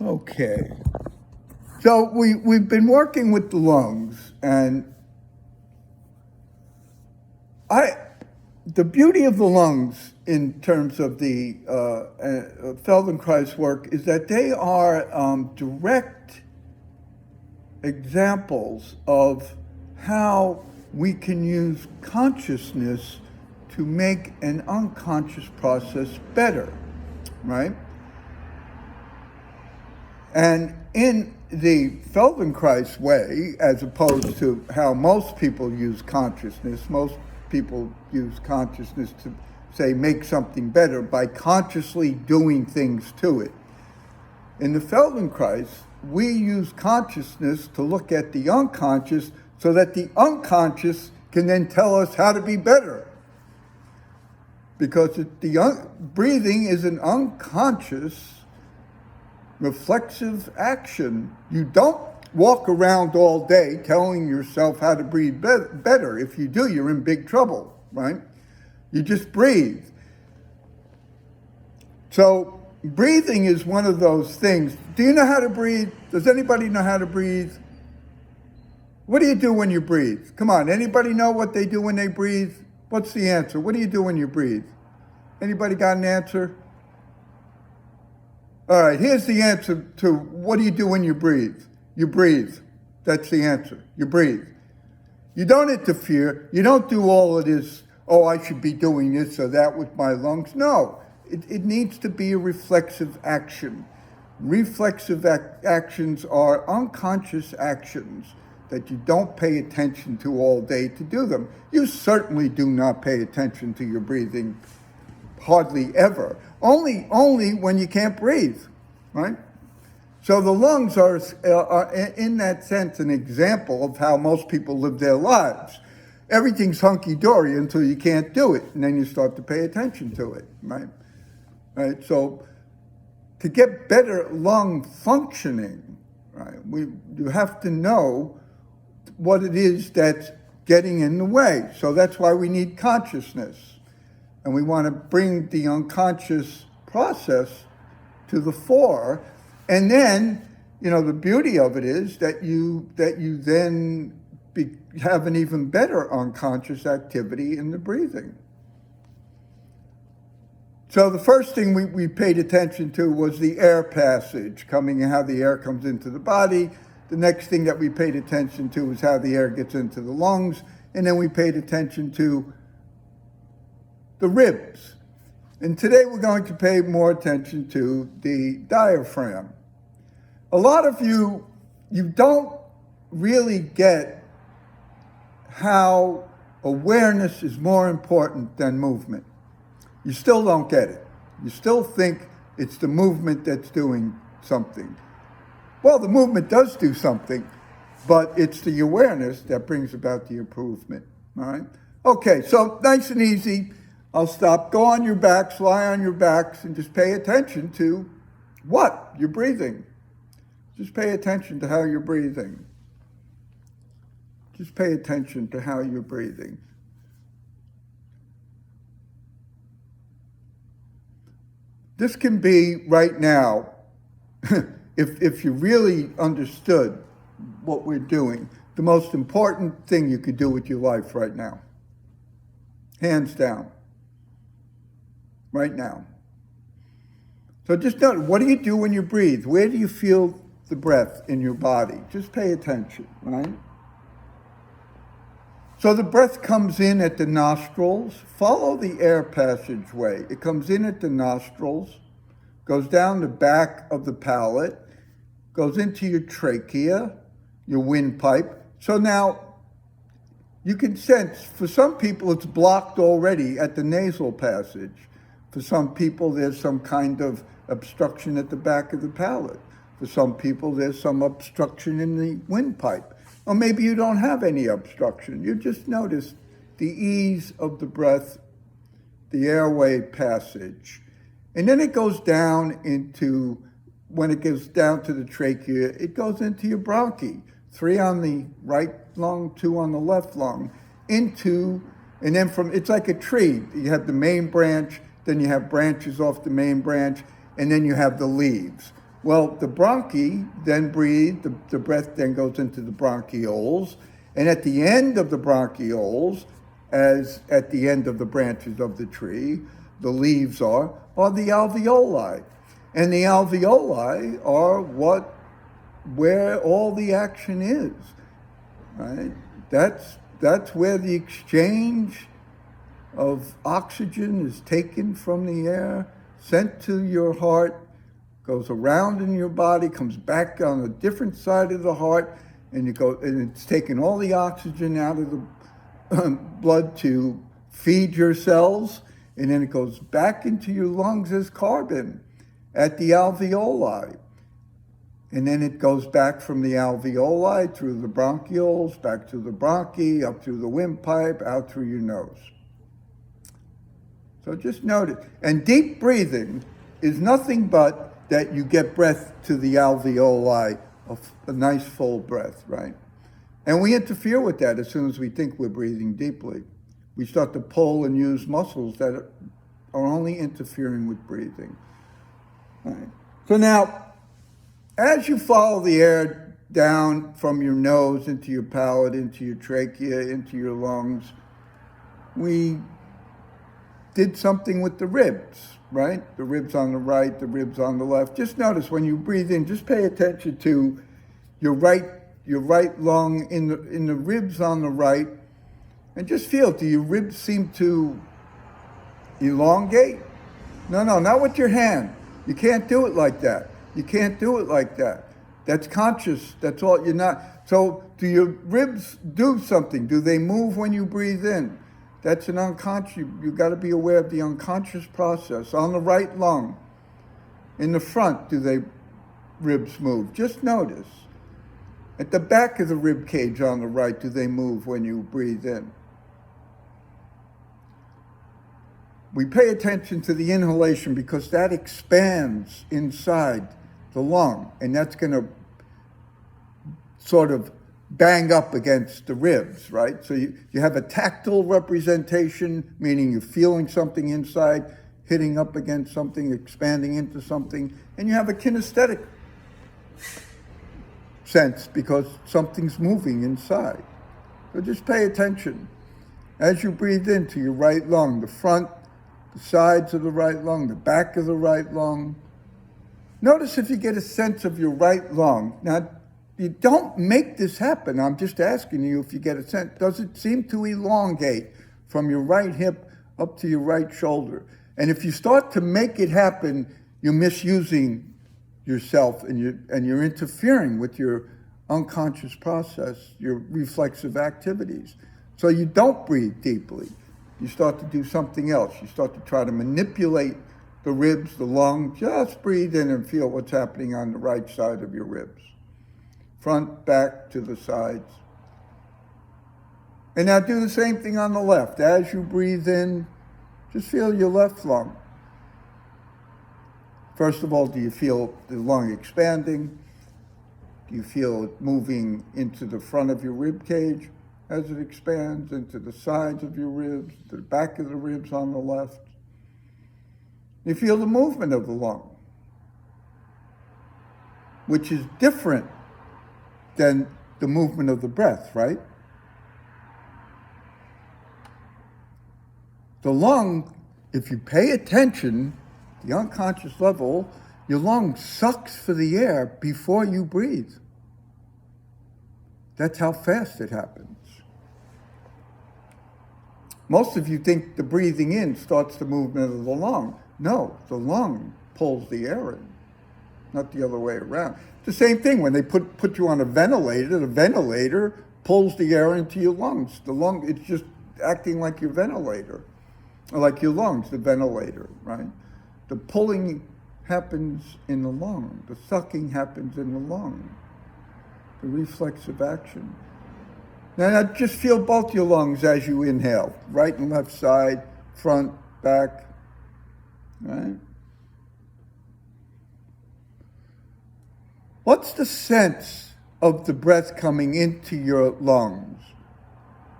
Okay. So we've been working with the lungs, and the beauty of the lungs in terms of the Feldenkrais work is that they are direct examples of how we can use consciousness to make an unconscious process better, right? And in the Feldenkrais way, as opposed to how most people use consciousness, most people use consciousness to, say, make something better by consciously doing things to it. In the Feldenkrais, we use consciousness to look at the unconscious so that the unconscious can then tell us how to be better. Because breathing is an unconscious reflexive action. You don't walk around all day telling yourself how to breathe better. If you do, you're in big trouble, right? You just breathe. So breathing is one of those things. Do you know how to breathe? Does anybody know how to breathe? What do you do when you breathe? Come on, anybody know what they do when they breathe? What's the answer? What do you do when you breathe? Anybody got an answer? All right, here's the answer to what do you do when you breathe? You breathe. That's the answer. You breathe. You don't interfere. You don't do all of this, oh, I should be doing this or that with my lungs. No, it needs to be a reflexive action. Reflexive actions are unconscious actions that you don't pay attention to all day to do them. You certainly do not pay attention to your breathing, hardly ever. Only when you can't breathe, right? So the lungs are in that sense, an example of how most people live their lives. Everything's hunky-dory until you can't do it, and then you start to pay attention to it, right? Right. So to get better lung functioning, right, you have to know what it is that's getting in the way. So that's why we need consciousness. And we want to bring the unconscious process to the fore. And then, the beauty of it is that you then have an even better unconscious activity in the breathing. So the first thing we paid attention to was the air passage coming and how the air comes into the body. The next thing that we paid attention to was how the air gets into the lungs. And then we paid attention to the ribs. And today we're going to pay more attention to the diaphragm. A lot of you don't really get how awareness is more important than movement. You still don't get it. You still think it's the movement that's doing something. Well, the movement does do something, but it's the awareness that brings about the improvement, all right? Okay, so nice and easy. I'll stop. Go on your backs, lie on your backs, and just pay attention to what? You're breathing. Just pay attention to how you're breathing. Just pay attention to how you're breathing. This can be right now, if you really understood what we're doing, the most important thing you could do with your life right now. Hands down. Right now. So just note, what do you do when you breathe? Where do you feel the breath in your body? Just pay attention, right? So the breath comes in at the nostrils. Follow the air passageway. It comes in at the nostrils, goes down the back of the palate, goes into your trachea, your windpipe. So now you can sense, for some people it's blocked already at the nasal passage. For some people there's some kind of obstruction at the back of the palate. For some people there's some obstruction in the windpipe. Or maybe you don't have any obstruction. You just notice the ease of the breath, the airway passage. And then it goes down into, when it gets down to the trachea, it goes into your bronchi. 3 on the right lung, 2 on the left lung, into, and then it's like a tree. You have the main branch, then you have branches off the main branch, and then you have the leaves. Well, the bronchi then breathe, the breath then goes into the bronchioles, and at the end of the bronchioles, as at the end of the branches of the tree, the leaves are the alveoli. And the alveoli are where all the action is, right? That's where the exchange of oxygen is taken from the air, sent to your heart, goes around in your body, comes back on a different side of the heart, and it's taking all the oxygen out of the blood to feed your cells, and then it goes back into your lungs as carbon at the alveoli. And then it goes back from the alveoli through the bronchioles, back to the bronchi, up through the windpipe, out through your nose. So just note it. And deep breathing is nothing but that you get breath to the alveoli, a nice full breath, right? And we interfere with that as soon as we think we're breathing deeply. We start to pull and use muscles that are only interfering with breathing. Right. So now, as you follow the air down from your nose into your palate, into your trachea, into your lungs, we did something with the ribs, right? The ribs on the right, the ribs on the left. Just notice when you breathe in, just pay attention to your right lung in the ribs on the right, and just feel, do your ribs seem to elongate? No, not with your hand. You can't do it like that. You can't do it like that. That's conscious. That's all. You're not. So do your ribs do something? Do they move when you breathe in? That's an unconscious. You've got to be aware of the unconscious process. On the right lung, in the front, do they ribs move? Just notice. At the back of the rib cage on the right, do they move when you breathe in? We pay attention to the inhalation because that expands inside the lung, and that's going to sort of bang up against the ribs, right? So you have a tactile representation, meaning you're feeling something inside, hitting up against something, expanding into something, and you have a kinesthetic sense because something's moving inside. So just pay attention. As you breathe into your right lung, the front, the sides of the right lung, the back of the right lung. Notice if you get a sense of your right lung. Now, you don't make this happen. I'm just asking you if you get a sense. Does it seem to elongate from your right hip up to your right shoulder? And if you start to make it happen, you're misusing yourself and you're interfering with your unconscious process, your reflexive activities. So you don't breathe deeply. You start to do something else. You start to try to manipulate the ribs, the lung. Just breathe in and feel what's happening on the right side of your ribs. Front, back, to the sides. And now do the same thing on the left. As you breathe in, just feel your left lung. First of all, do you feel the lung expanding? Do you feel it moving into the front of your rib cage as it expands, into the sides of your ribs, to the back of the ribs on the left? You feel the movement of the lung, which is different than the movement of the breath, right? The lung, if you pay attention, the unconscious level, your lung sucks for the air before you breathe. That's how fast it happens. Most of you think the breathing in starts the movement of the lung. No, the lung pulls the air in, not the other way around. It's the same thing when they put you on a ventilator. The ventilator pulls the air into your lungs. The lung, it's just acting like your ventilator, or like your lungs, the ventilator, right? The pulling happens in the lung. The sucking happens in the lung. The reflexive action. Now just feel both your lungs as you inhale, right and left side, front, back, right? What's the sense of the breath coming into your lungs?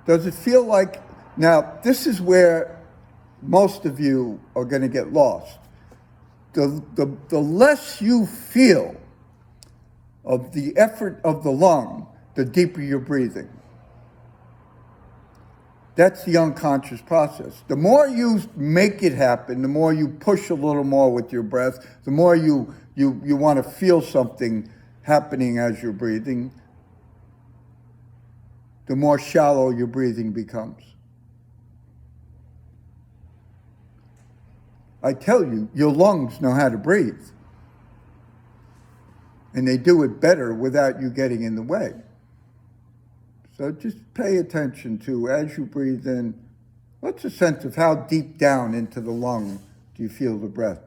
Does it feel like, now this is where most of you are going to get lost. the less you feel of the effort of the lung, the deeper you're breathing. That's the unconscious process. The more you make it happen, the more you push a little more with your breath, the more you want to feel something happening as you're breathing, the more shallow your breathing becomes. I tell you, your lungs know how to breathe. And they do it better without you getting in the way. So just pay attention to, as you breathe in, what's the sense of how deep down into the lung do you feel the breath?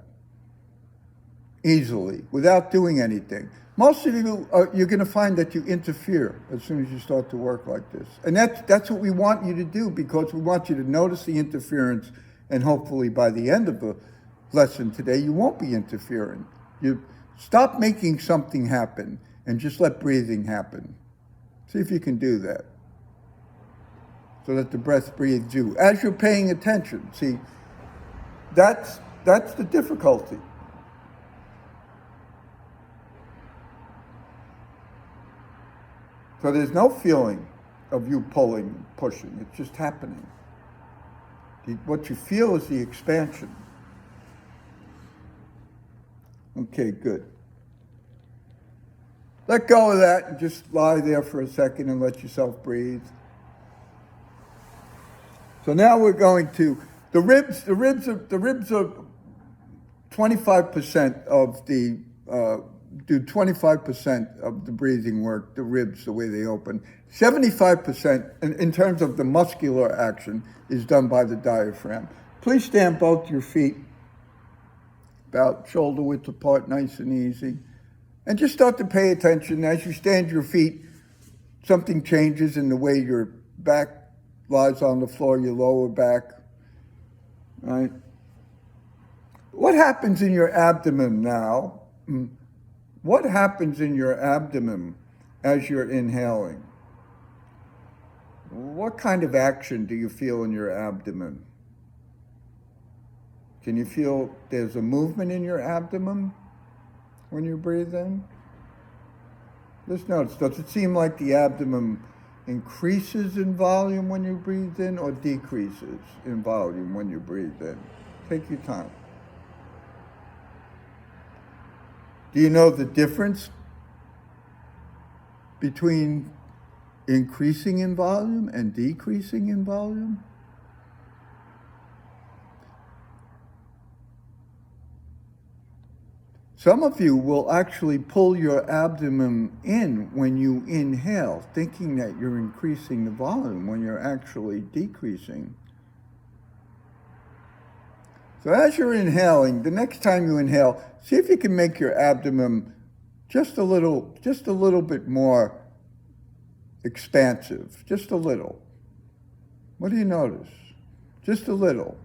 Easily, without doing anything. Most of you, you're going to find that you interfere as soon as you start to work like this. And that's what we want you to do, because we want you to notice the interference, and hopefully by the end of the lesson today, you won't be interfering. You stop making something happen and just let breathing happen. See if you can do that, so that the breath breathes you. As you're paying attention, see, that's the difficulty. So there's no feeling of you pulling, pushing. It's just happening. What you feel is the expansion. Okay, good. Let go of that and just lie there for a second and let yourself breathe. So now we're going to the ribs. The ribs are 25% of the do 25% of the breathing work. The ribs, the way they open, 75% in terms of the muscular action is done by the diaphragm. Please stand both your feet about shoulder width apart, nice and easy. And just start to pay attention. As you stand your feet, something changes in the way your back lies on the floor, your lower back, right? What happens in your abdomen now? What happens in your abdomen as you're inhaling? What kind of action do you feel in your abdomen? Can you feel there's a movement in your abdomen when you breathe in? Just notice, does it seem like the abdomen increases in volume when you breathe in, or decreases in volume when you breathe in? Take your time. Do you know the difference between increasing in volume and decreasing in volume? Some of you will actually pull your abdomen in when you inhale, thinking that you're increasing the volume when you're actually decreasing. So as you're inhaling, the next time you inhale, see if you can make your abdomen just a little bit more expansive, just a little. What do you notice? Just a little.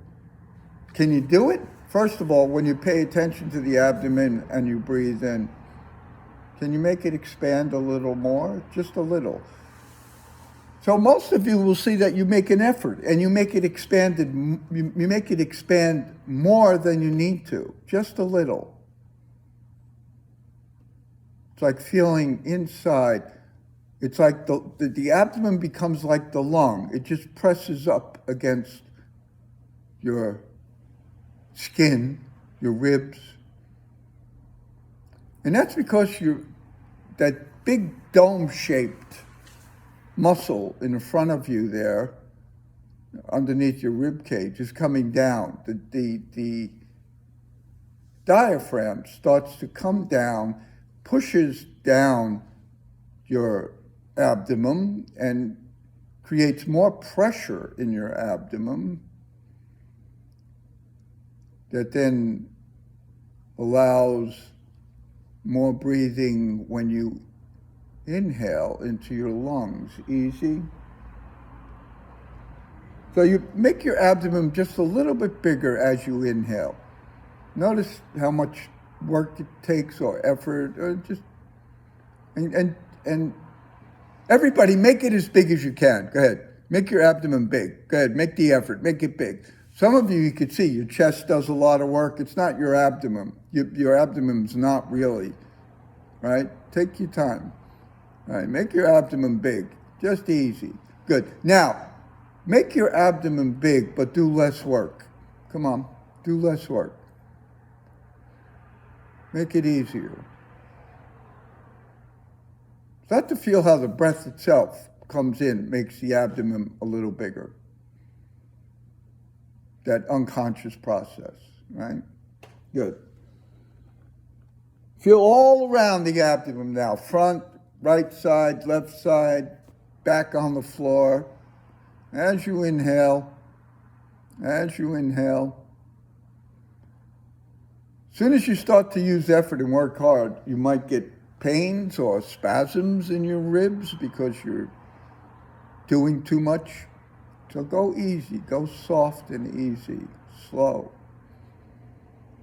Can you do it? First of all, when you pay attention to the abdomen and you breathe in, can you make it expand a little more? Just a little. So most of you will see that you make an effort and you make it expanded. You make it expand more than you need to, just a little. It's like feeling inside. It's like the abdomen becomes like the lung. It just presses up against your skin, your ribs. And that's because that big dome-shaped muscle in the front of you there, underneath your rib cage, is coming down. The diaphragm starts to come down, pushes down your abdomen and creates more pressure in your abdomen that then allows more breathing when you inhale into your lungs. Easy. So you make your abdomen just a little bit bigger as you inhale. Notice how much work it takes or effort, or just and everybody make it as big as you can. Go ahead. Make your abdomen big. Go ahead. Make the effort. Make it big. Some of you could see your chest does a lot of work. It's not your abdomen. Your abdomen's not really, right? Take your time. All right, make your abdomen big, just easy. Good. Now, make your abdomen big, but do less work. Come on, do less work. Make it easier. Start to feel how the breath itself comes in, makes the abdomen a little bigger. That unconscious process, right? Good. Feel all around the abdomen now, front, right side, left side, back on the floor. As you inhale, as you inhale. As soon as you start to use effort and work hard, you might get pains or spasms in your ribs because you're doing too much. So go easy, go soft and easy, slow.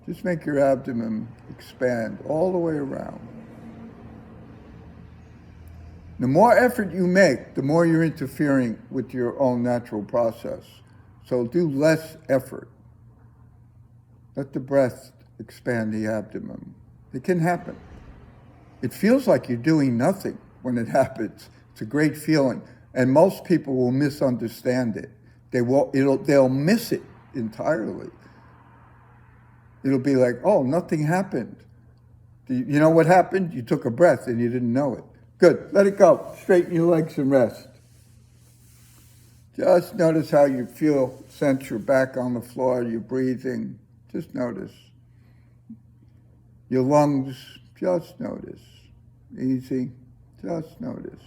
Just make your abdomen expand all the way around. The more effort you make, the more you're interfering with your own natural process. So do less effort. Let the breath expand the abdomen. It can happen. It feels like you're doing nothing when it happens. It's a great feeling. And most people will misunderstand it. They'll miss it entirely. It'll be like, oh, nothing happened. You know what happened? You took a breath and you didn't know it. Good, let it go. Straighten your legs and rest. Just notice how you feel, sense your back on the floor, you're breathing. Just notice. Your lungs, just notice. Easy, just notice.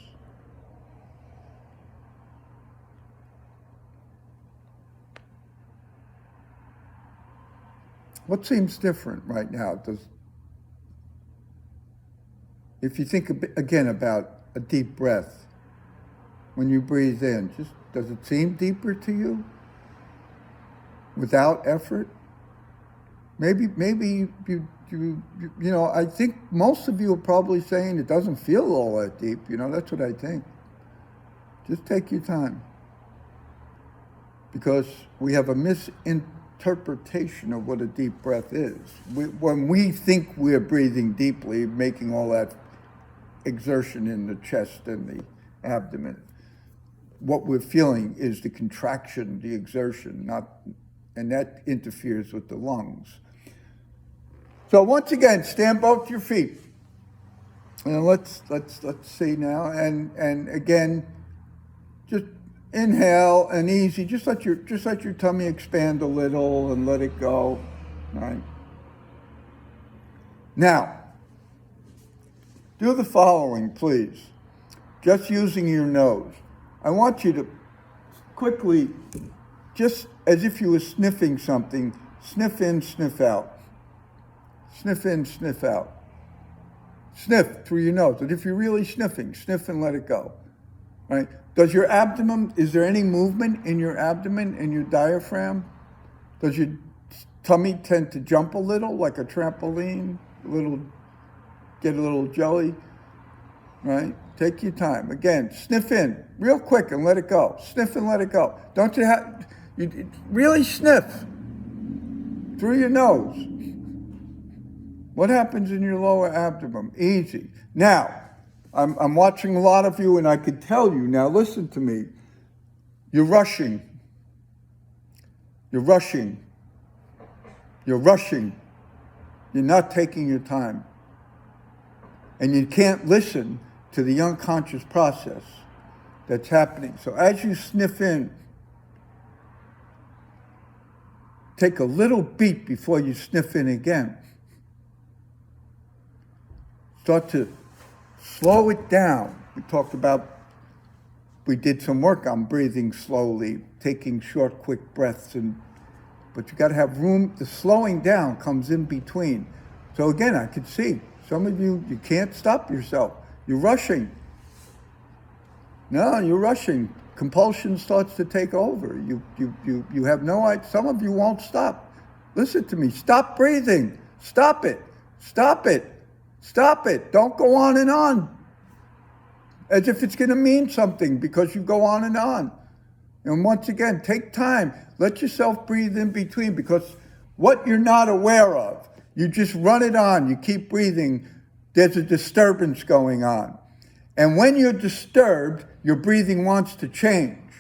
What seems different right now? If you think again about a deep breath, when you breathe in, does it seem deeper to you? Without effort? Maybe you know, I think most of you are probably saying it doesn't feel all that deep. You know, that's what I think. Just take your time. Because we have a misinterpretation of what a deep breath is. When we think we're breathing deeply, making all that exertion in the chest and the abdomen, what we're feeling is the contraction, the exertion, and that interferes with the lungs. So once again, stand both your feet. And let's see now. And again, just inhale and easy. Just let your tummy expand a little and let it go. All right. Now, do the following, please. Just using your nose. I want you to quickly, just as if you were sniffing something, sniff in, sniff out. Sniff in, sniff out. Sniff through your nose. But if you're really sniffing, sniff and let it go. Right? Does your abdomen, is there any movement in your abdomen and your diaphragm? Does your tummy tend to jump a little like a trampoline? Get a little jelly? Right? Take your time. Again, sniff in real quick and let it go. Sniff and let it go. Don't you have, you really sniff through your nose. What happens in your lower abdomen? Easy. Now, I'm watching a lot of you and I could tell you, now listen to me. You're rushing. You're rushing. You're rushing. You're not taking your time. And you can't listen to the unconscious process that's happening. So as you sniff in, take a little beat before you sniff in again. Start to slow it down. We did some work on breathing slowly, taking short, quick breaths, but you got to have room. The slowing down comes in between. So again, I could see some of you can't stop yourself. You're rushing. No, you're rushing. Compulsion starts to take over. You have no idea. Some of you won't stop. Listen to me. Stop breathing. Stop it. Stop it. Stop it. Don't go on and on. As if it's going to mean something because you go on and on. And once again, take time. Let yourself breathe in between, because what you're not aware of, You just run it on. You keep breathing. There's a disturbance going on. And when you're disturbed, your breathing wants to change.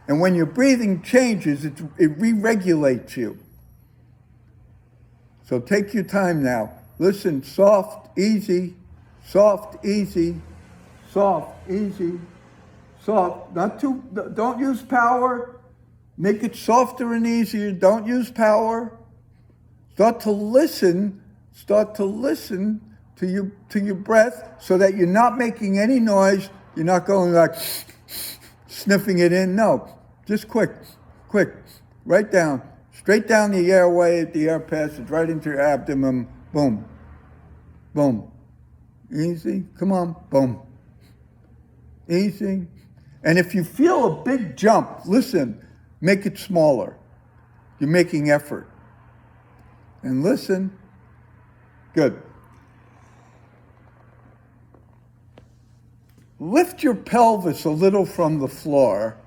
And when your breathing changes, it re-regulates you. So take your time now. Listen, soft, easy, soft, easy, soft, easy, soft. Not too, don't use power. Make it softer and easier. Don't use power. Start to listen to your breath so that you're not making any noise. You're not going like sniffing it in. No, just quick, right down, straight down the airway, the air passage, right into your abdomen. Boom, boom. Easy, come on, boom. Easy. And if you feel a big jump, listen, make it smaller. You're making effort. And listen. Good. Lift your pelvis a little from the floor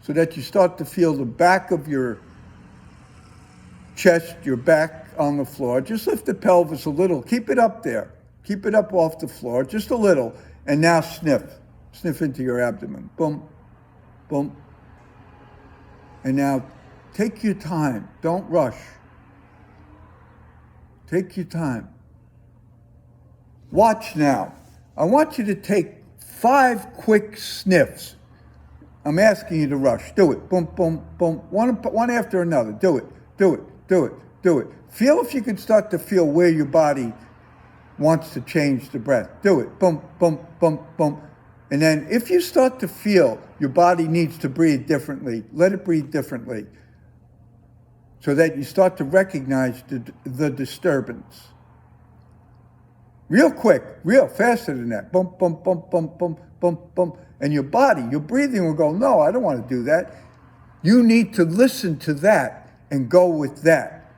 so that you start to feel the back of your chest, your back on the floor. Just lift the pelvis a little. Keep it up there. Keep it up off the floor, just a little. And now sniff. Sniff into your abdomen. Boom, boom. And now take your time. Don't rush. Take your time. Watch now. I want you to take 5 quick sniffs. I'm asking you to rush. Do it. Boom, boom, boom. One after another. Do it. Do it. Do it. Do it. Feel if you can start to feel where your body wants to change the breath. Do it. Boom, boom, boom, boom. And then if you start to feel your body needs to breathe differently, let it breathe differently so that you start to recognize the disturbance. Real quick, real faster than that. Boom, boom, boom, boom, boom, boom, boom. And your body, your breathing will go, no, I don't want to do that. You need to listen to that and go with that.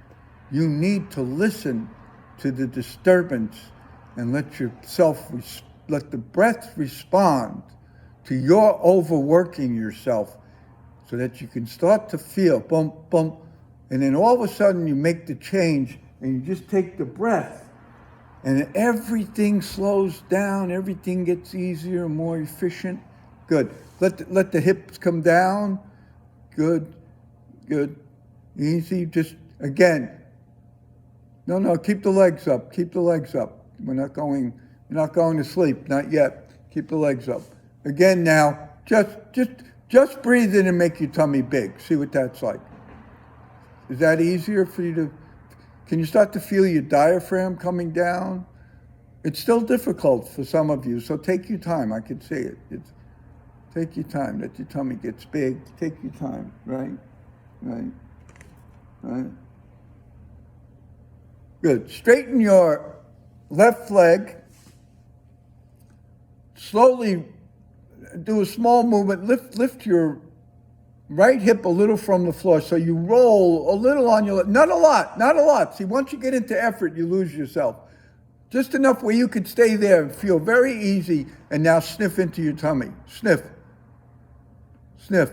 You need to listen to the disturbance and let the breath respond to your overworking yourself so that you can start to feel boom, boom. And then all of a sudden you make the change and you just take the breath and everything slows down, everything gets easier, more efficient. Good. Let the hips come down. Good, good. Easy, just again. No, keep the legs up, keep the legs up. You're not going to sleep, not yet. Keep the legs up. Again now, just breathe in and make your tummy big. See what that's like. Is that easier for you to, can you start to feel your diaphragm coming down? It's still difficult for some of you, so take your time. I can see it. Take your time, let your tummy gets big. Take your time, right? Good. Straighten your left leg. Slowly do a small movement. Lift your right hip a little from the floor so you roll a little on your left. Not a lot. See, once you get into effort, you lose yourself. Just enough where you could stay there and feel very easy. And now sniff into your tummy. Sniff. Sniff.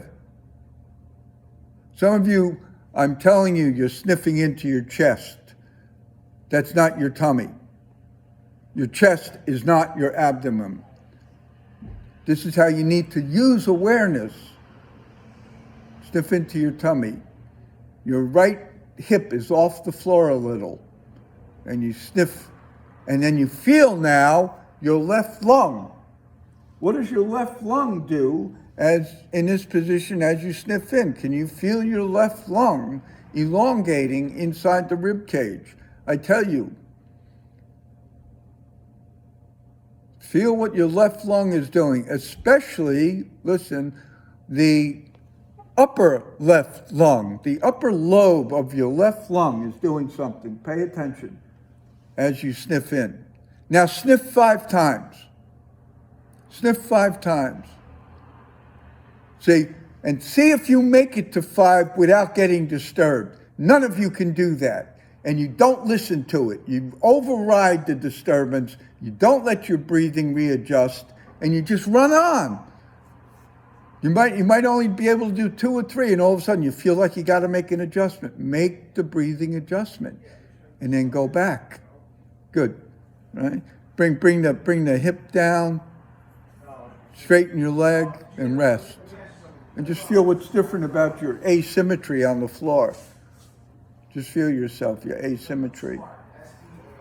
Some of you, I'm telling you, you're sniffing into your chest. That's not your tummy. Your chest is not your abdomen. This is how you need to use awareness. Sniff into your tummy. Your right hip is off the floor a little. And you sniff. And then you feel now your left lung. What does your left lung do as in this position as you sniff in? Can you feel your left lung elongating inside the rib cage? I tell you, feel what your left lung is doing, especially, listen, the upper left lung, the upper lobe of your left lung is doing something. Pay attention as you sniff in. Now sniff 5 times. Sniff 5 times. See, and see if you make it to 5 without getting disturbed. None of you can do that. And you don't listen to it. You override the disturbance. You don't let your breathing readjust, and you just run on. You might only be able to do 2 or 3, and all of a sudden you feel like you got to make an adjustment. Make the breathing adjustment. and then go back. Good, right? Bring the hip down, straighten your leg, and rest. And just feel what's different about your asymmetry on the floor. Just feel yourself, your asymmetry.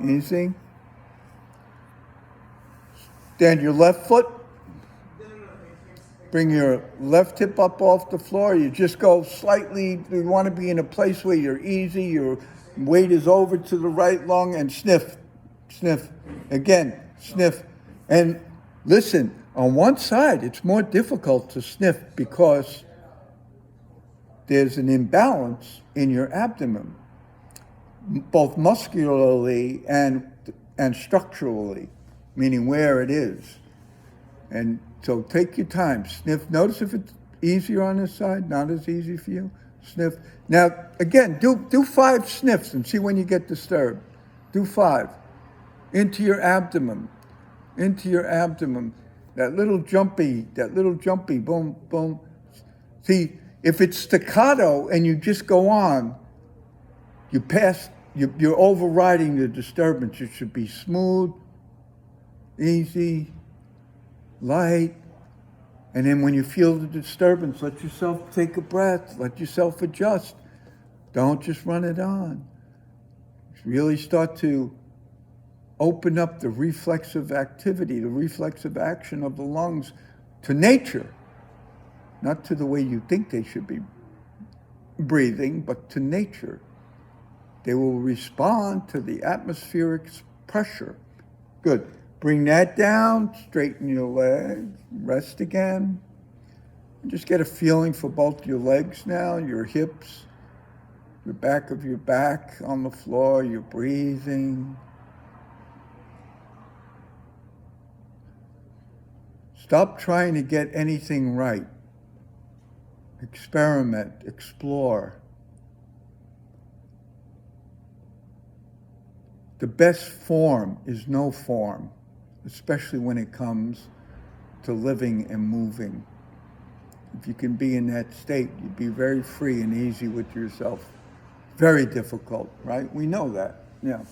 Easy. Stand your left foot. Bring your left hip up off the floor. You just go slightly, you want to be in a place where you're easy, your weight is over to the right lung, and sniff, sniff. Again, sniff. And listen, on one side, it's more difficult to sniff because there's an imbalance in your abdomen, both muscularly and structurally, meaning where it is. And so take your time, sniff. Notice if it's easier on this side, not as easy for you. Sniff. Now, again, do 5 sniffs and see when you get disturbed. Do 5. Into your abdomen. Into your abdomen. That little jumpy, boom, boom. See, if it's staccato and you just go on, you're overriding the disturbance. It should be smooth, easy, light. And then when you feel the disturbance, let yourself take a breath, let yourself adjust. Don't just run it on. Really start to open up the reflexive activity, the reflexive action of the lungs to nature, not to the way you think they should be breathing, but to nature. They will respond to the atmospheric pressure. Good. Bring that down, straighten your legs, rest again. And just get a feeling for both your legs now, your hips, the back of your back on the floor, you're breathing. Stop trying to get anything right. Experiment, explore. The best form is no form, especially when it comes to living and moving. If you can be in that state, you'd be very free and easy with yourself. Very difficult, right? We know that, yeah.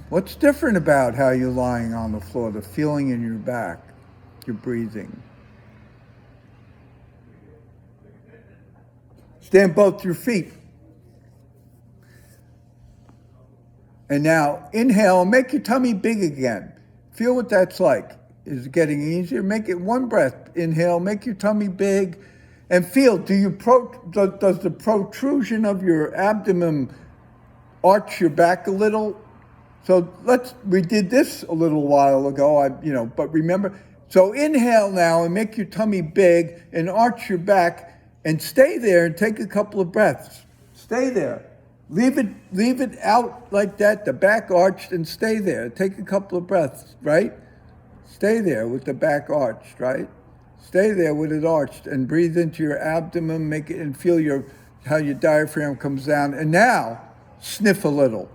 What's different about how you're lying on the floor, the feeling in your back, your breathing? Stand both your feet. And now inhale, make your tummy big again. Feel what that's like. Is it getting easier? Make it one breath. Inhale, make your tummy big, and feel, does the protrusion of your abdomen arch your back a little? So we did this a little while ago, but remember, so inhale now and make your tummy big and arch your back and stay there and take a couple of breaths. Stay there. Leave it out like that, the back arched, and stay there. Take a couple of breaths, right? Stay there with the back arched, right? Stay there with it arched and breathe into your abdomen, make it and feel how your diaphragm comes down. And now, sniff a little.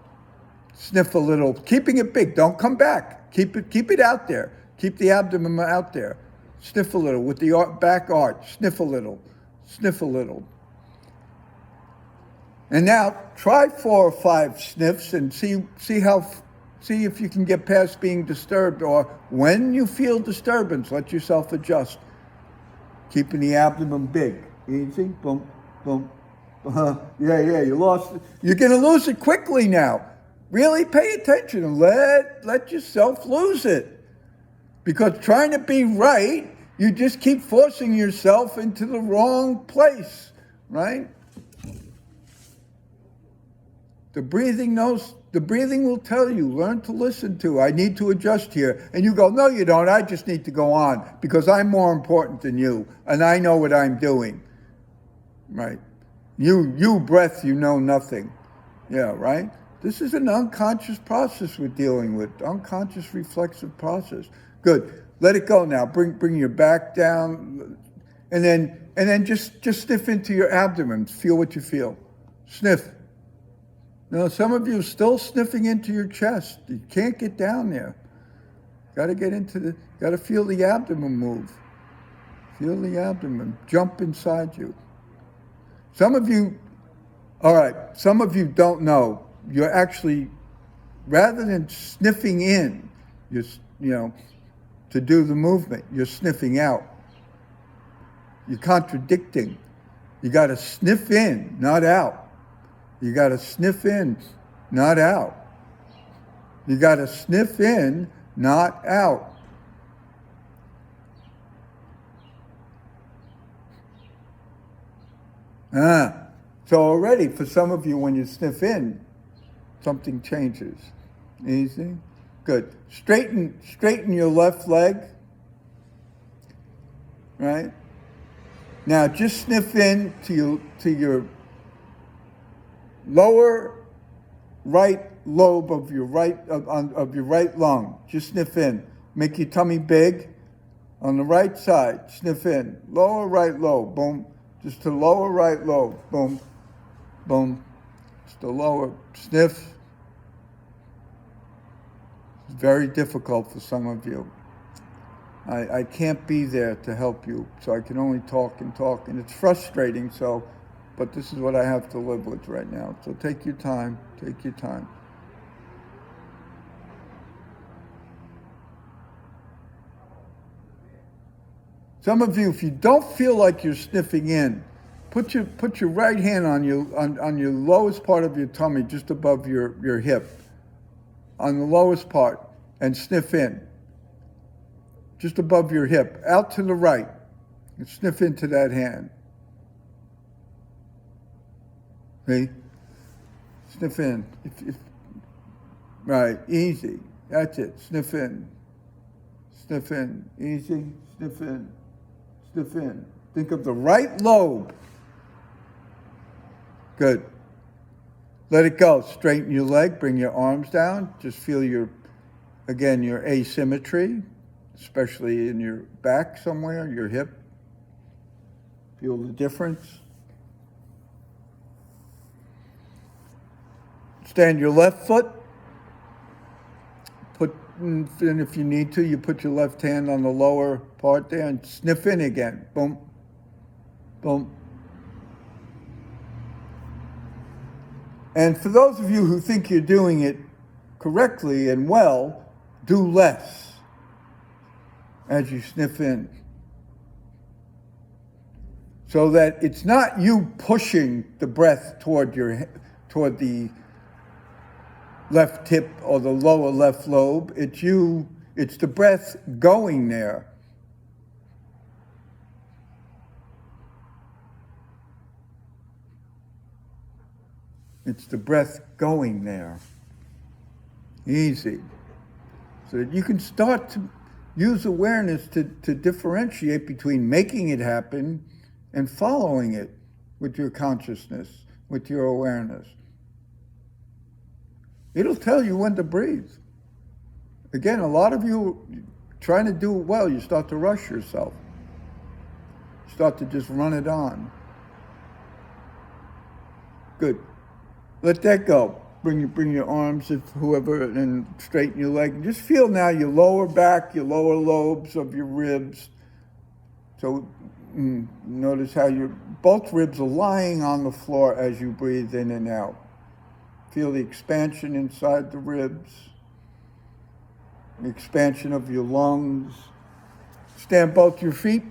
Sniff a little, keeping it big. Don't come back. Keep it out there. Keep the abdomen out there. Sniff a little with the back arch. Sniff a little. Sniff a little. And now try 4 or 5 sniffs and see if you can get past being disturbed, or when you feel disturbance, let yourself adjust. Keeping the abdomen big. Easy. Boom, boom. Yeah, you lost it. You're going to lose it quickly now. Really pay attention and let yourself lose it. Because trying to be right, you just keep forcing yourself into the wrong place, right? The breathing will tell you, learn to listen to, I need to adjust here. And you go, no, you don't, I just need to go on because I'm more important than you and I know what I'm doing, right? You breath, you know nothing. Yeah, right? This is an unconscious process we're dealing with, unconscious reflexive process. Good, let it go now. Bring your back down and then just sniff into your abdomen. Feel what you feel. Sniff. Now, some of you are still sniffing into your chest. You can't get down there. Got to feel the abdomen move. Feel the abdomen jump inside you. Some of you, all right, some of you don't know. You're actually, rather than sniffing in, you know, to do the movement, you're sniffing out. You're contradicting. You got to sniff in, not out. You got to sniff in, not out. You got to sniff in, not out. So already for some of you, when you sniff in, something changes. Easy? Good. Straighten your left leg. Right? Now just sniff in to your lower right lobe of your right lung. Just sniff in. Make your tummy big. On the right side, sniff in. Lower right lobe, boom. Just to lower right lobe, boom, boom. Just the lower, sniff. It's very difficult for some of you. I can't be there to help you, so I can only talk, and it's frustrating, but this is what I have to live with right now. So take your time, take your time. Some of you, if you don't feel like you're sniffing in, put your right hand on your lowest part of your tummy, just above your hip, on the lowest part, and sniff in. Just above your hip, out to the right, and sniff into that hand. See? Sniff in. Right, easy. That's it. Sniff in. Sniff in. Easy. Sniff in. Sniff in. Think of the right lobe. Good. Let it go. Straighten your leg. Bring your arms down. Just feel your asymmetry, especially in your back somewhere, your hip. Feel the difference. Stand your left foot. And if you need to, you put your left hand on the lower part there and sniff in again. Boom, boom. And for those of you who think you're doing it correctly and well, do less as you sniff in. So that it's not you pushing the breath toward the left hip or the lower left lobe. It's the breath going there. It's the breath going there. Easy. So that you can start to use awareness to differentiate between making it happen and following it with your consciousness, with your awareness. It'll tell you when to breathe. Again, a lot of you trying to do it well, you start to rush yourself. You start to just run it on. Good. Let that go. Bring your arms, if whoever, and straighten your leg. And just feel now your lower back, your lower lobes of your ribs. So notice how both ribs are lying on the floor as you breathe in and out. Feel the expansion inside the ribs, the expansion of your lungs. Stand both your feet.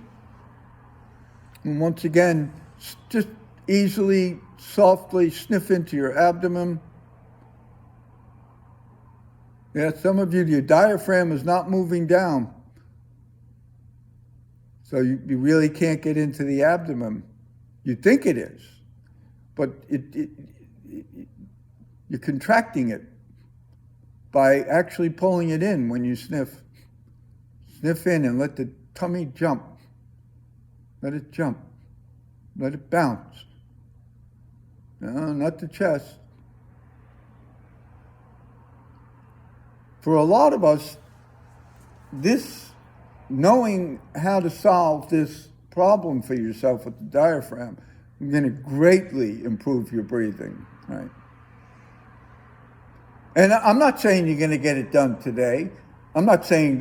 And once again, just easily, softly sniff into your abdomen. Yeah, some of you, your diaphragm is not moving down. So you really can't get into the abdomen. You think it is, but you're contracting it by actually pulling it in when you sniff. Sniff in and let the tummy jump. Let it jump. Let it bounce. No, not the chest. For a lot of us, knowing how to solve this problem for yourself with the diaphragm is going to greatly improve your breathing, right? And I'm not saying you're going to get it done today. I'm not saying,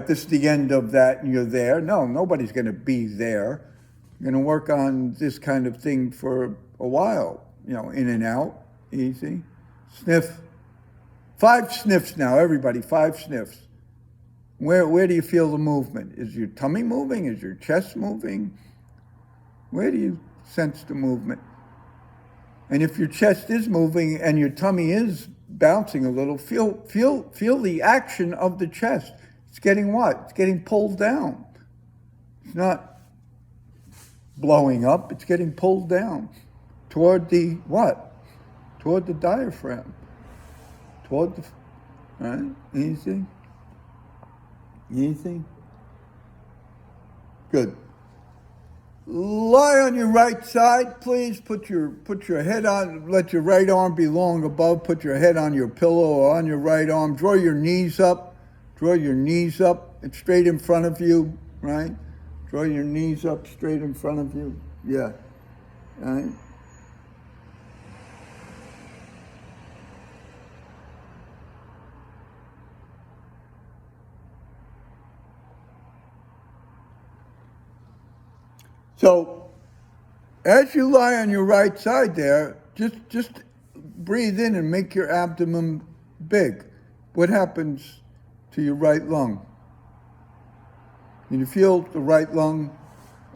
this is the end of that and you're there. No, nobody's going to be there. You're going to work on this kind of thing for a while, in and out, easy. Sniff. 5 sniffs now, everybody, 5 sniffs. Where do you feel the movement? Is your tummy moving? Is your chest moving? Where do you sense the movement? And if your chest is moving and your tummy is bouncing a little, feel the action of the chest. It's getting what? It's getting pulled down. It's not blowing up, it's getting pulled down toward the what? Toward the diaphragm. Toward the, right? Easy. Easy. Good. Lie on your right side, please. Put your head on, let your right arm be long above. Put your head on your pillow or on your right arm. Draw your knees up. Draw your knees up. It's straight in front of you, right? Draw your knees up straight in front of you. Yeah. Right? So, as you lie on your right side there, just breathe in and make your abdomen big. What happens to your right lung? Can you feel the right lung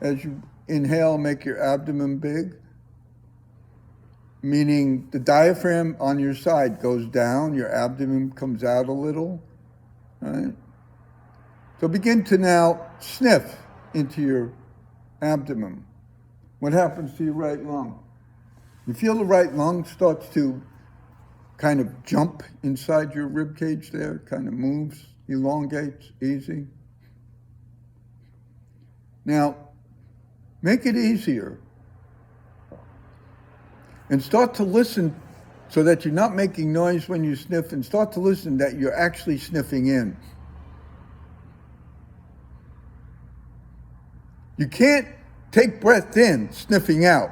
as you inhale, make your abdomen big? Meaning the diaphragm on your side goes down, your abdomen comes out a little, right? So begin to now sniff into your abdomen. What happens to your right lung? You feel the right lung starts to kind of jump inside your rib cage there, kind of moves, elongates, easy. Now, make it easier and start to listen so that you're not making noise when you sniff, and start to listen that you're actually sniffing in. You can't take breath in, sniffing out.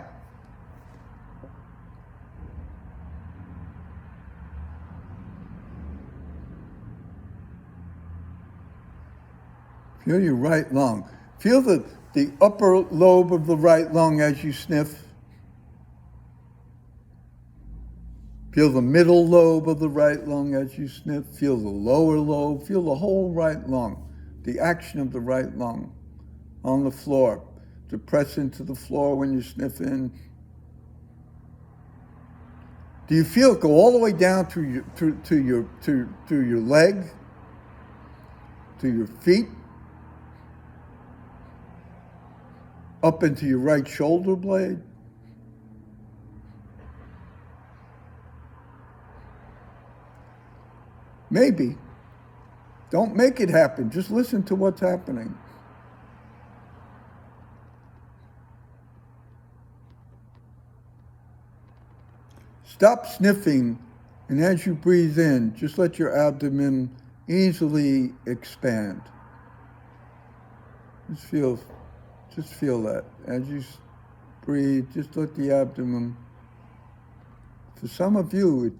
Feel your right lung. Feel the upper lobe of the right lung as you sniff. Feel the middle lobe of the right lung as you sniff. Feel the lower lobe. Feel the whole right lung. The action of the right lung on the floor. To press into the floor when you sniff in. Do you feel it go all the way down to your leg, to your feet, up into your right shoulder blade? Maybe. Don't make it happen. Just listen to what's happening. Stop sniffing, and as you breathe in, just let your abdomen easily expand. Just feel that. As you breathe, just let the abdomen. For some of you,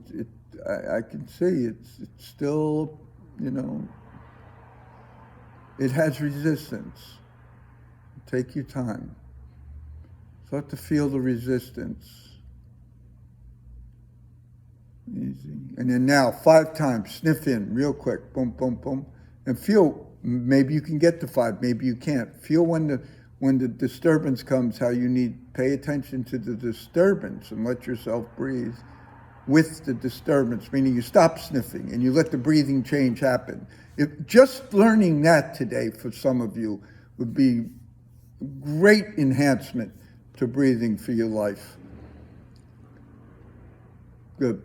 I can see it's still, it has resistance. Take your time. Start to feel the resistance. Easy. And then now, 5 times, sniff in real quick, boom, boom, boom, and feel. Maybe you can get to 5, maybe you can't. Feel when the disturbance comes, how you need pay attention to the disturbance and let yourself breathe with the disturbance. Meaning you stop sniffing and you let the breathing change happen. Just learning that today for some of you would be great enhancement to breathing for your life. Good.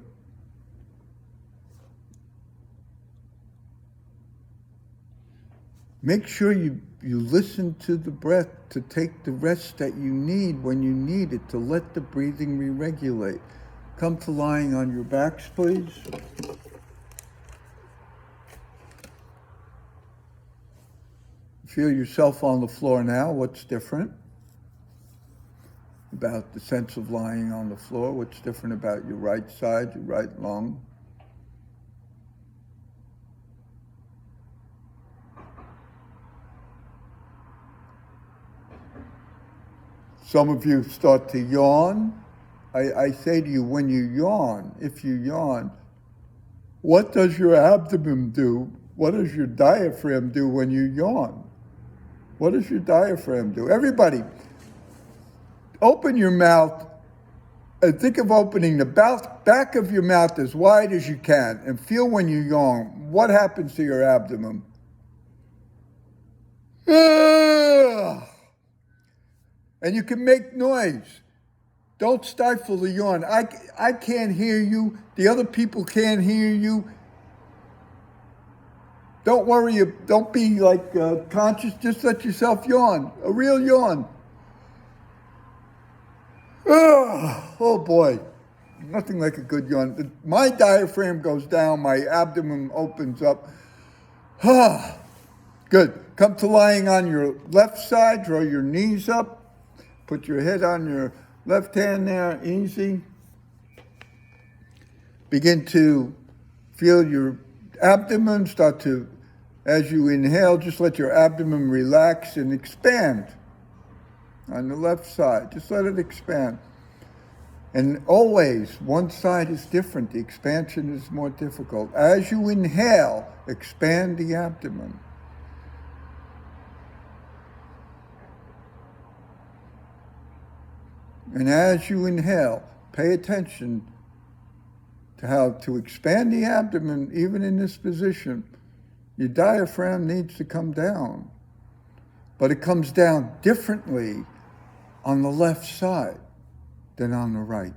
Make sure you listen to the breath to take the rest that you need when you need it, to let the breathing re-regulate. Come to lying on your backs, please. Feel yourself on the floor now. What's different about the sense of lying on the floor? What's different about your right side, your right lung? Some of you start to yawn. I say to you, when you yawn, if you yawn, what does your abdomen do? What does your diaphragm do when you yawn? What does your diaphragm do? Everybody, open your mouth and think of opening the back of your mouth as wide as you can and feel when you yawn, what happens to your abdomen? And you can make noise. Don't stifle the yawn. I can't hear you. The other people can't hear you. Don't worry. Don't be conscious. Just let yourself yawn. A real yawn. Oh boy. Nothing like a good yawn. My diaphragm goes down. My abdomen opens up. Good. Come to lying on your left side. Draw your knees up. Put your head on your left hand there, easy. Begin to feel your abdomen start to, as you inhale, just let your abdomen relax and expand on the left side. Just let it expand. And always, one side is different. The expansion is more difficult. As you inhale, expand the abdomen. And as you inhale, pay attention to how to expand the abdomen, even in this position. Your diaphragm needs to come down, but it comes down differently on the left side than on the right.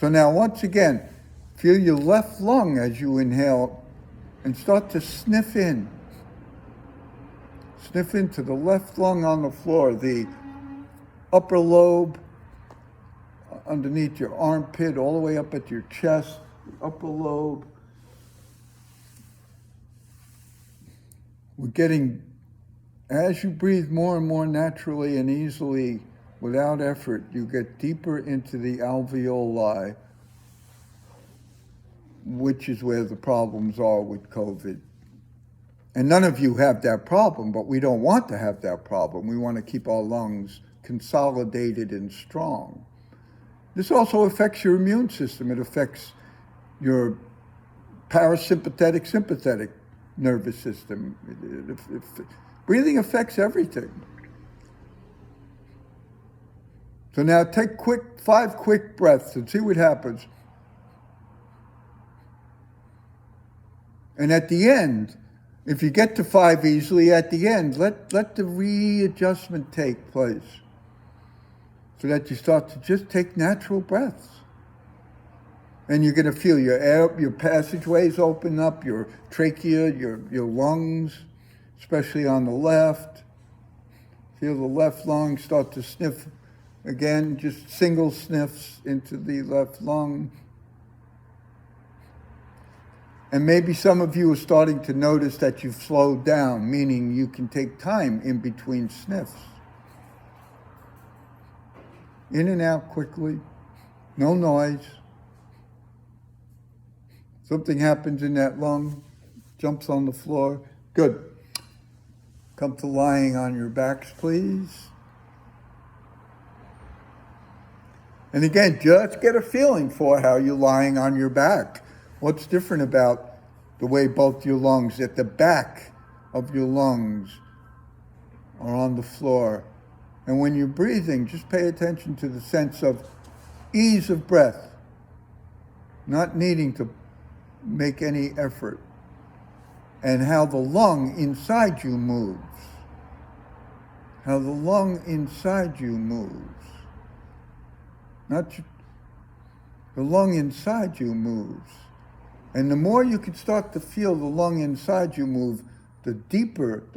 So now, once again, feel your left lung as you inhale and start to sniff in. Sniff into the left lung on the floor, the upper lobe, underneath your armpit, all the way up at your chest, the upper lobe. We're getting, as you breathe more and more naturally and easily, without effort, you get deeper into the alveoli, which is where the problems are with COVID. And none of you have that problem, but we don't want to have that problem. We want to keep our lungs consolidated and strong. This also affects your immune system. It affects your parasympathetic, sympathetic nervous system. Breathing affects everything. So now take 5 quick breaths and see what happens. And at the end, if you get to 5 easily, at the end, let the readjustment take place, so that you start to just take natural breaths. And you're going to feel your passageways open up, your trachea, your lungs, especially on the left. Feel the left lung start to sniff again, just single sniffs into the left lung. And maybe some of you are starting to notice that you've slowed down, meaning you can take time in between sniffs. In and out quickly, no noise. Something happens in that lung, jumps on the floor. Good. Come to lying on your backs, please. And again, just get a feeling for how you're lying on your back. What's different about the way both your lungs, at the back of your lungs, are on the floor? And when you're breathing, just pay attention to the sense of ease of breath, not needing to make any effort, and how the lung inside you moves. How the lung inside you moves. The lung inside you moves. And the more you can start to feel the lung inside you move, the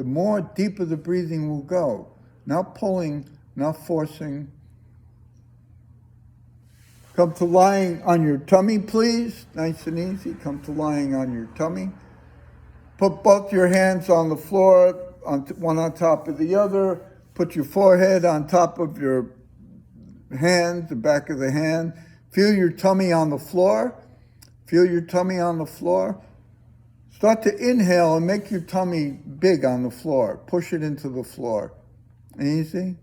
more deeper the breathing will go. Not pulling, not forcing. Come to lying on your tummy, please. Nice and easy. Come to lying on your tummy. Put both your hands on the floor, one on top of the other. Put your forehead on top of your hand, the back of the hand. Feel your tummy on the floor. Feel your tummy on the floor. Start to inhale and make your tummy big on the floor. Push it into the floor. Easy.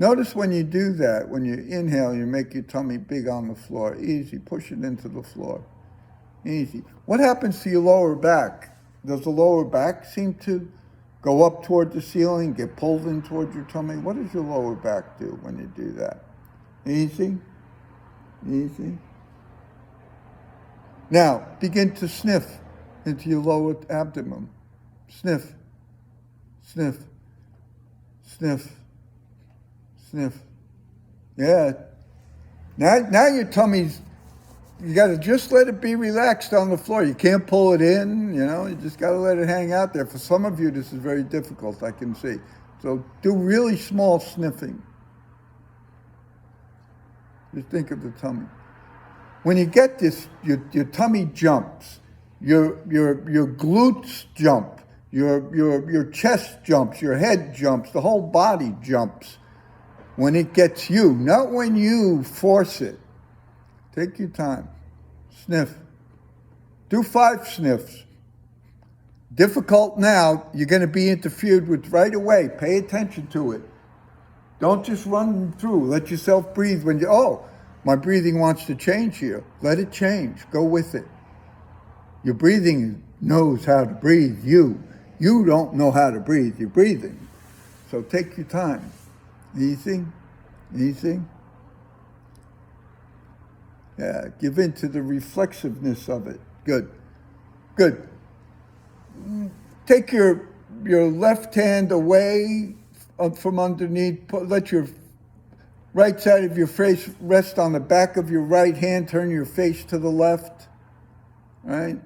Notice when you do that, when you inhale, you make your tummy big on the floor. Easy. Push it into the floor. Easy. What happens to your lower back? Does the lower back seem to go up toward the ceiling, get pulled in toward your tummy? What does your lower back do when you do that? Easy. Easy. Now, begin to sniff into your lower abdomen. Sniff. Sniff. Sniff. Sniff. Yeah. Now your tummy's, you got to just let it be relaxed on the floor. You can't pull it in, you just got to let it hang out there. For some of you, this is very difficult, I can see. So do really small sniffing. Just think of the tummy. When you get this, your tummy jumps, your glutes jump, your chest jumps, your head jumps, the whole body jumps. When it gets you, not when you force it. Take your time. Sniff. Do 5 sniffs. Difficult now, you're going to be interfered with right away. Pay attention to it. Don't just run through. Let yourself breathe when my breathing wants to change here. Let it change. Go with it. Your breathing knows how to breathe. You don't know how to breathe. You're breathing. So take your time. Easy. Easy. Yeah, give in to the reflexiveness of it. Good. Good. Take your left hand away from underneath. Let your right side of your face rest on the back of your right hand. Turn your face to the left. All right?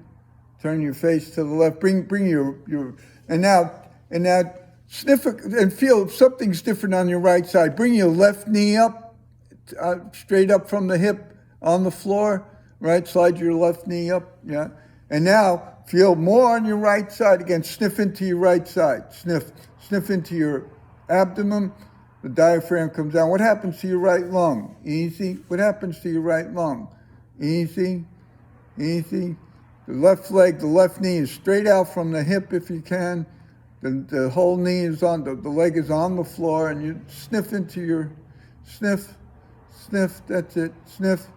Turn your face to the left. Bring your and now sniff and feel if something's different on your right side. Bring your left knee up, straight up from the hip on the floor. Right, slide your left knee up. Yeah, and now feel more on your right side again. Sniff into your right side. Sniff into your abdomen. The diaphragm comes down. What happens to your right lung? Easy. What happens to your right lung? Easy. Easy. The left leg, the left knee is straight out from the hip if you can. The whole knee is on, the leg is on the floor, and you sniff into your, sniff, that's it, sniff.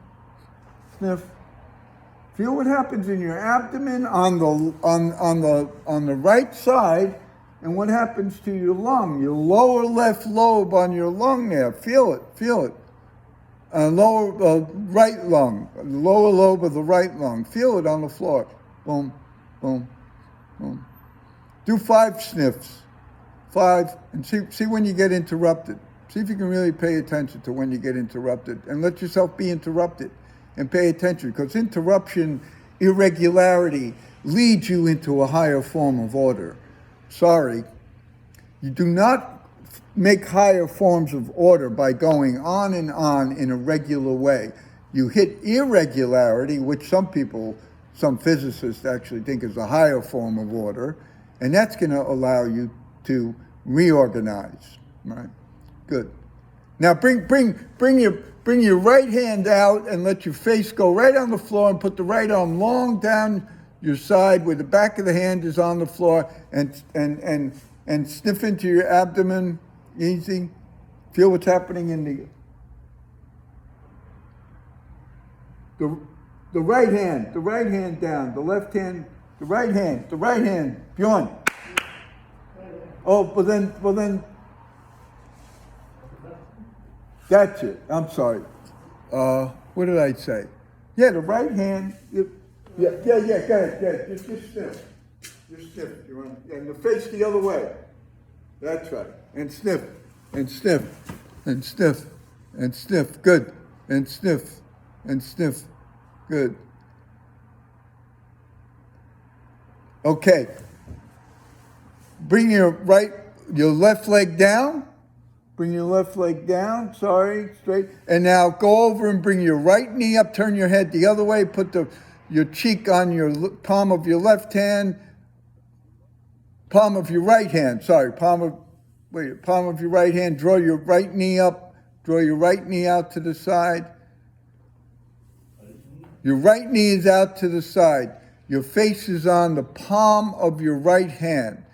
Feel what happens in your abdomen on the right side, and what happens to your lung, your lower left lobe on your lung there. Feel it. Lower right lung, lower lobe of the right lung. Feel it on the floor. Boom, boom, boom. Do 5 sniffs. 5, and see when you get interrupted. See if you can really pay attention to when you get interrupted, and let yourself be interrupted, and pay attention, because interruption, irregularity, leads you into a higher form of order. Sorry, you do not make higher forms of order by going on and on in a regular way. You hit irregularity, which some physicists actually think is a higher form of order, and that's going to allow you to reorganize, right? Good. Now bring your right hand out and let your face go right on the floor, and put the right arm long down your side where the back of the hand is on the floor, and sniff into your abdomen. Easy. Feel what's happening in the right hand down, the left hand, the right hand, Bjorn. Oh, well then, that's it. I'm sorry. What did I say? Yeah, the right hand. Yeah, go ahead. Just sniff. Just sniff. And the face the other way. That's right. And sniff. Good. And sniff. Good. Okay. Bring your left leg down. Straight. And now go over and bring your right knee up, turn your head the other way, put your cheek on your palm of your left hand, palm of your right hand, palm of your right hand, draw your right knee up, draw your right knee out to the side. Your right knee is out to the side. Your face is on the palm of your right hand.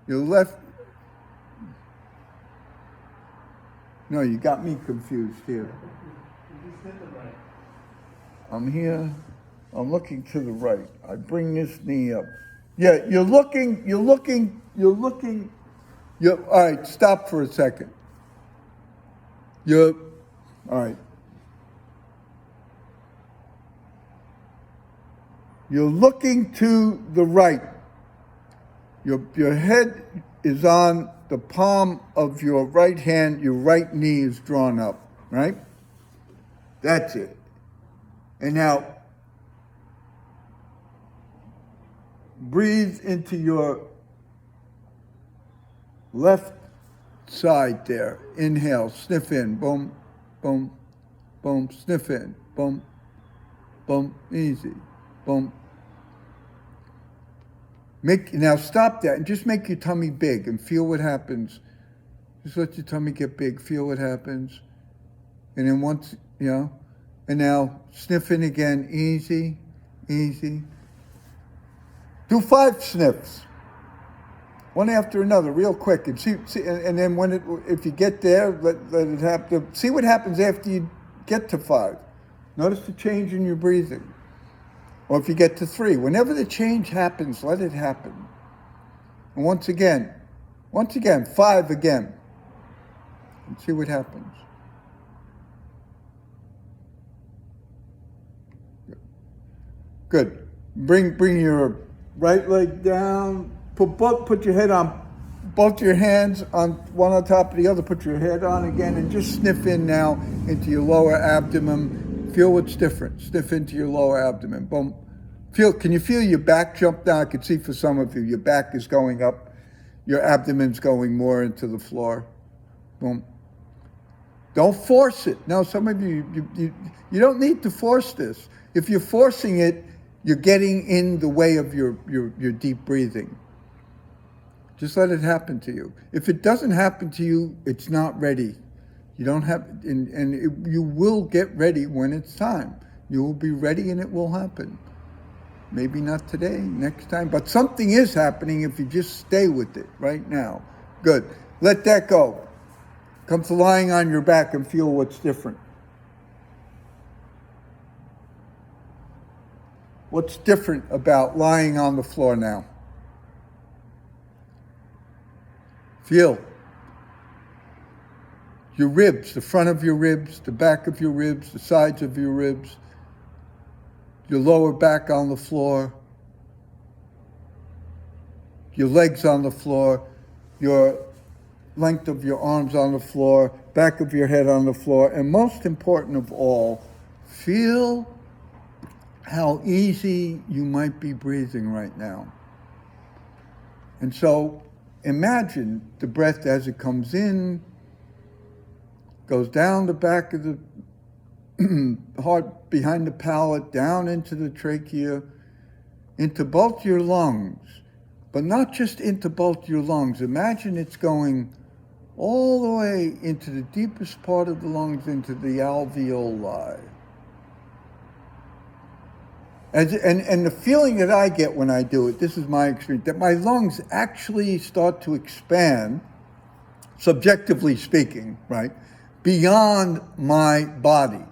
Your left. No, you got me confused here. I'm here. I'm looking to the right. I bring this knee up. Yeah, all right, stop for a second. All right. You're looking to the right. Your head is on the palm of your right hand. Your right knee is drawn up, right? That's it. And now, breathe into your left side there. Inhale, sniff in, boom, boom, boom, sniff in, boom, boom, easy, boom. Now stop that and just make your tummy big and feel what happens. Just let your tummy get big, feel what happens. And then once, and now sniff in again, easy, easy. Do 5 sniffs, one after another, real quick, and see and then if you get there, let it happen. See what happens after you get to 5. Notice the change in your breathing. Or if you get to 3, whenever the change happens, let it happen. And once again, 5 again, and see what happens. Good. Bring your right leg down. Put your head on, both your hands on one on top of the other. Put your head on again, and just sniff in now into your lower abdomen. Feel what's different. Sniff into your lower abdomen. Boom. Can you feel your back jump down? I can see for some of you, your back is going up. Your abdomen's going more into the floor. Boom. Don't force it. No, some of you don't need to force this. If you're forcing it, you're getting in the way of your deep breathing. Just let it happen to you. If it doesn't happen to you, it's not ready. You don't have, you will get ready when it's time. You will be ready and it will happen. Maybe not today, next time, but something is happening if you just stay with it right now. Good. Let that go. Come to lying on your back and feel what's different. What's different about lying on the floor now? Feel your ribs, the front of your ribs, the back of your ribs, the sides of your ribs, your lower back on the floor, your legs on the floor, your length of your arms on the floor, back of your head on the floor, and most important of all, feel how easy you might be breathing right now. And so imagine the breath as it comes in, goes down the back of the heart, behind the palate, down into the trachea, into both your lungs, but not just into both your lungs. Imagine it's going all the way into the deepest part of the lungs, into the alveoli. And the feeling that I get when I do it, this is my experience, that my lungs actually start to expand, subjectively speaking, right, beyond my body.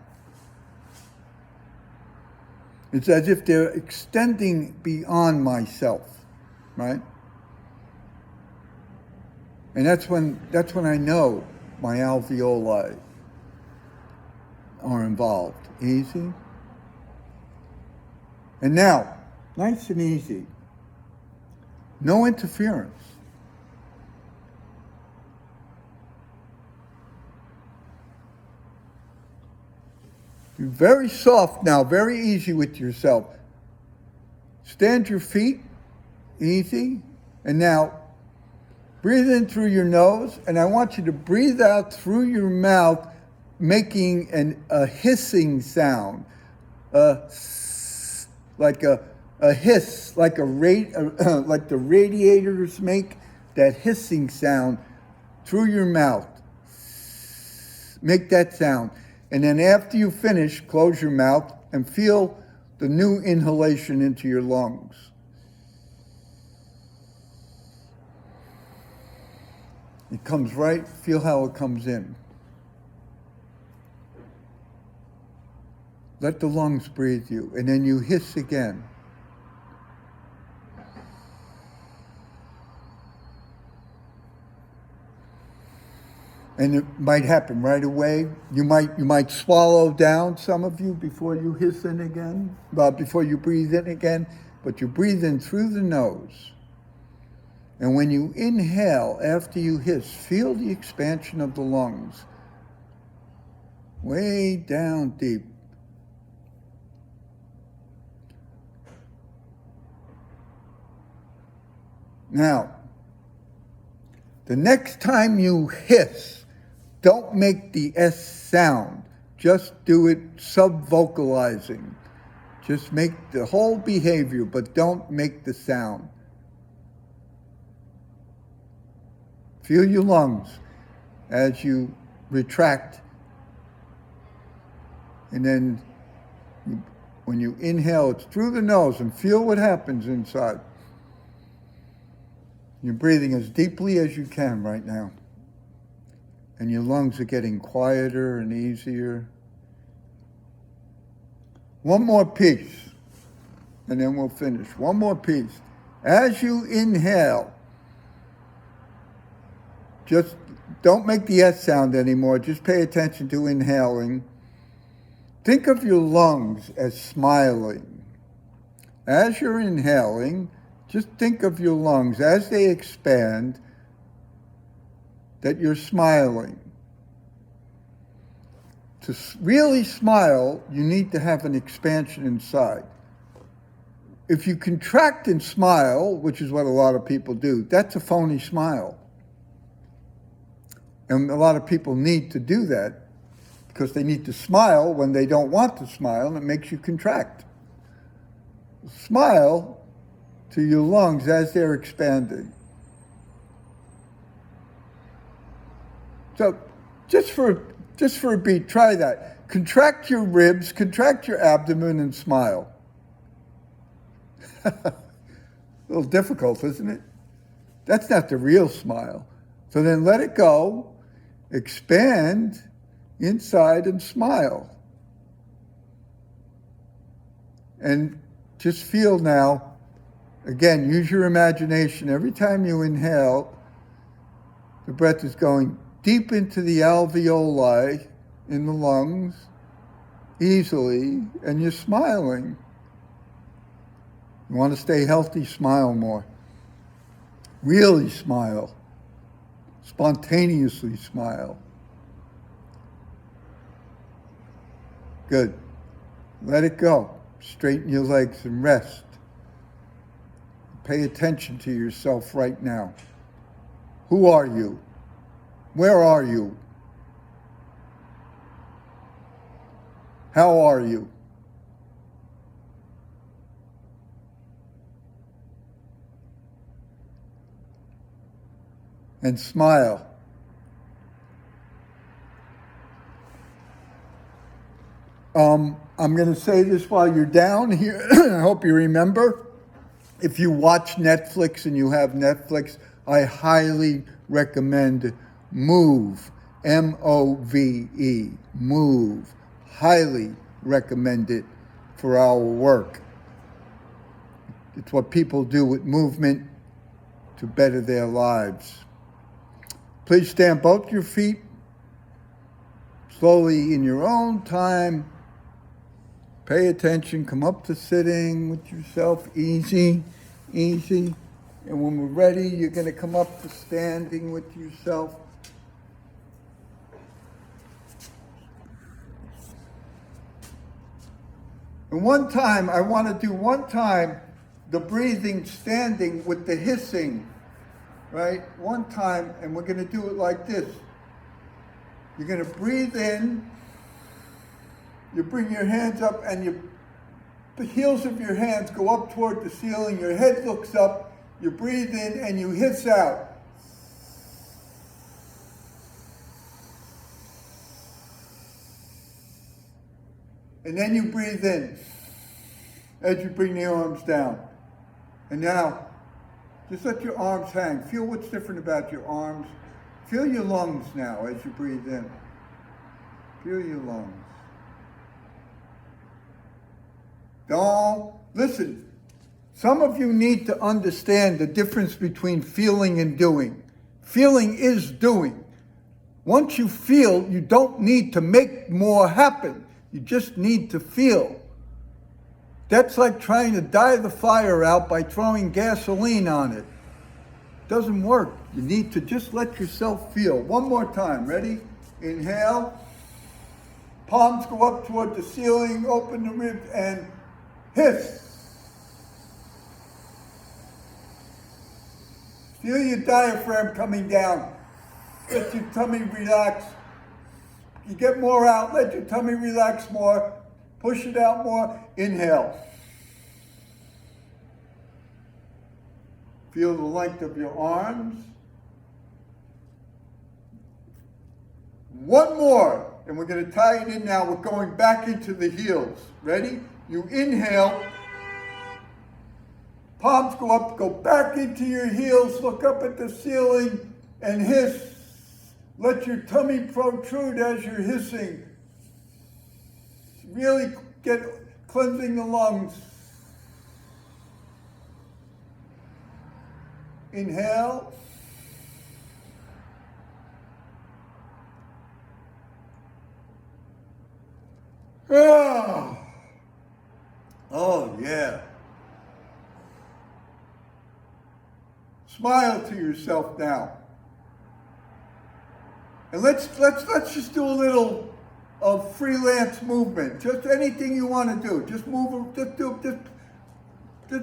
It's as if they're extending beyond myself, right? And that's when I know my alveoli are involved. Easy. And now, nice and easy. No interference. Be very soft now, very easy with yourself. Stand your feet, easy. And now, breathe in through your nose, and I want you to breathe out through your mouth, making a hissing sound. Like a hiss, like like the radiators make, that hissing sound through your mouth. Make that sound. And then after you finish, close your mouth and feel the new inhalation into your lungs. It comes right, feel how it comes in. Let the lungs breathe you. And then you hiss again. And it might happen right away. You might swallow down, some of you, before you hiss in again, before you breathe in again, but you breathe in through the nose. And when you inhale after you hiss, feel the expansion of the lungs. Way down deep. Now, the next time you hiss, don't make the S sound. Just do it sub-vocalizing. Just make the whole behavior, but don't make the sound. Feel your lungs as you retract. And then when you inhale, it's through the nose, and feel what happens inside. You're breathing as deeply as you can right now. And your lungs are getting quieter and easier. One more piece, and then we'll finish. One more piece. As you inhale, just don't make the S sound anymore. Just pay attention to inhaling. Think of your lungs as smiling. As you're inhaling, just think of your lungs as they expand, that you're smiling. To really smile, you need to have an expansion inside. If you contract and smile, which is what a lot of people do, that's a phony smile. And a lot of people need to do that because they need to smile when they don't want to smile, and it makes you contract. Smile to your lungs as they're expanding. So just for a beat, try that. Contract your ribs, contract your abdomen, and smile. A little difficult, isn't it? That's not the real smile. So then let it go, expand inside, and smile. And just feel now, again, use your imagination. Every time you inhale, the breath is going deep into the alveoli in the lungs, easily, and you're smiling. You want to stay healthy, smile more. Really smile. Spontaneously smile. Good. Let it go. Straighten your legs and rest. Pay attention to yourself right now. Who are you? Where are you? How are you? And smile. I'm going to say this while you're down here. I hope you remember. If you watch Netflix and you have Netflix, I highly recommend Move. M-O-V-E. Move. Highly recommend it for our work. It's what people do with movement to better their lives. Please stand both your feet slowly in your own time. Pay attention. Come up to sitting with yourself. Easy, easy. And when we're ready, you're going to come up to standing with yourself. And one time, I want to do the breathing standing with the hissing, right? One time, and we're going to do it like this. You're going to breathe in. You bring your hands up, and the heels of your hands go up toward the ceiling. Your head looks up. You breathe in, and you hiss out. And then you breathe in as you bring the arms down. And now, just let your arms hang. Feel what's different about your arms. Feel your lungs now as you breathe in. Feel your lungs. Don't listen. Some of you need to understand the difference between feeling and doing. Feeling is doing. Once you feel, you don't need to make more happen. You just need to feel. That's like trying to dye the fire out by throwing gasoline on it. Doesn't work. You need to just let yourself feel. One more time. Ready? Inhale. Palms go up toward the ceiling. Open the ribs and hiss. Feel your diaphragm coming down. Let your tummy relax. You get more out. Let your tummy relax more. Push it out more. Inhale. Feel the length of your arms. One more, and we're going to tie it in now. We're going back into the heels. Ready? You inhale. Palms go up, go back into your heels, look up at the ceiling, and hiss. Let your tummy protrude as you're hissing. Really get cleansing the lungs. Inhale. Oh, yeah. Smile to yourself now. And let's just do a little of freelance movement. Just anything you want to do. Just move. Just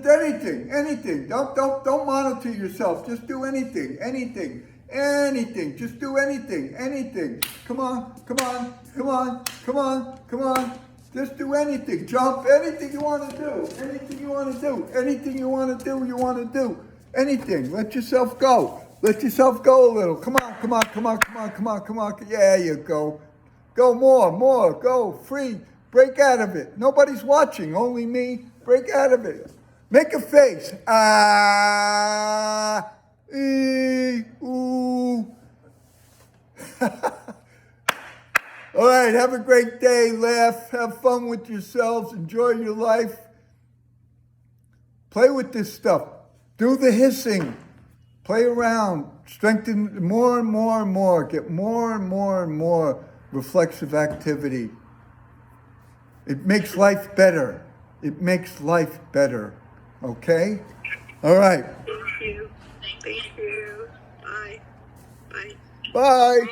anything. Don't monitor yourself. Just do anything. Just do anything. Come on. Just do anything. Jump. Anything you want to do. Anything. Let yourself go. Let yourself go a little. Come on. Yeah, you go. Go more. Go. Free. Break out of it. Nobody's watching. Only me. Break out of it. Make a face. Ah. Ooh. All right. Have a great day. Laugh. Have fun with yourselves. Enjoy your life. Play with this stuff. Do the hissing. Play around. Strengthen more and more. Get more and more reflexive activity. It makes life better. Okay? All right. Thank you. Bye. Bye.